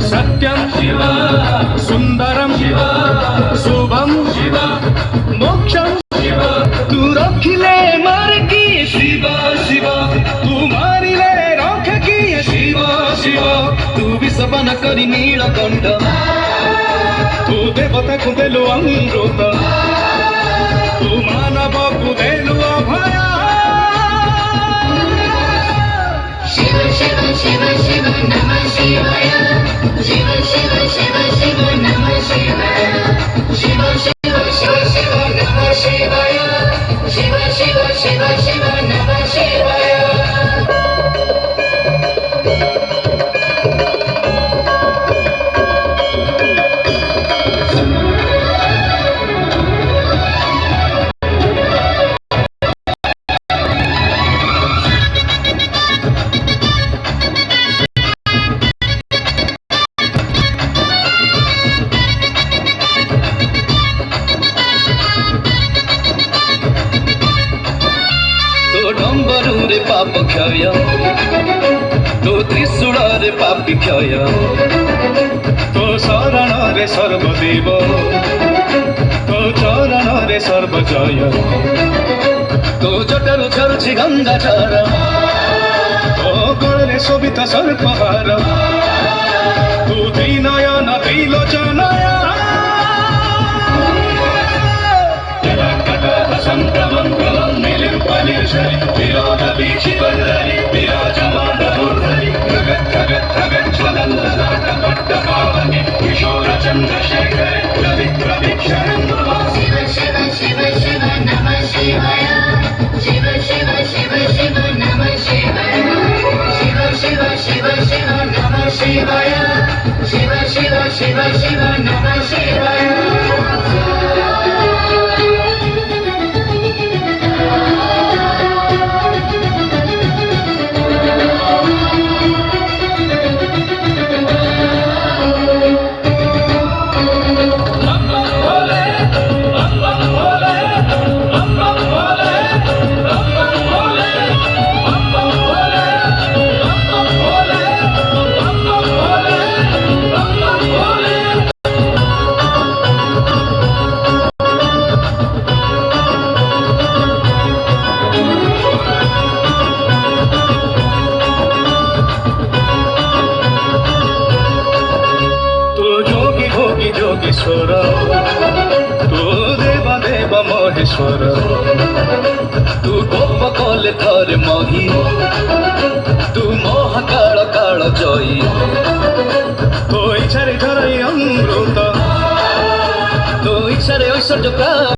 सत्यम सुंदरम शुभम मोक्षम तू रखिले मार की शिव शिव तू मारिले रख की शिव शिव तू विषबन करी नीलकंठ तू देवता को देलु अमृत तू मानव को देलु अभय शिव शिव शिव शिव नमः शिवाय शिव शिव शिव शिव नमः शिवाय शिव शिव शिव शिव नमः शिवाय शिव शिव शिव शिव नमः शिवाय डम्बरूरे पाप क्षय तो त्रिशूଳରେ पापी क्षय तो शरणरे सर्वदेव तो चरणरे सर्वजय तो जटारु झरुछि गंगाधार तो गळरे शोभित सर्पहार तू त्रिनयन त्रिलोचनय संक्रमं मिलिं पलिशरि विरोधवीक्षिपल्लरि विराजमानमूर्धरि जगज्जगज्जगज्ज्वलल्ललाटपट्टपावनि किशोरचन्द्रशेखरे रविप्रवीक्षणं शिव शिव शिव शिव नमः शिवाय शिव शिव शिव शिव नमः शिवाय शिव शिव शिव शिव नमः शिवाय शिव शिव शिव शिव नमः शिवाय योगेश्वर तू देव देव महेश्वर तू गोप कले थरे मही तू महाकाल काल जयी तो इच्छारे झराई अमृत तो इच्छारे ऐश्वर्य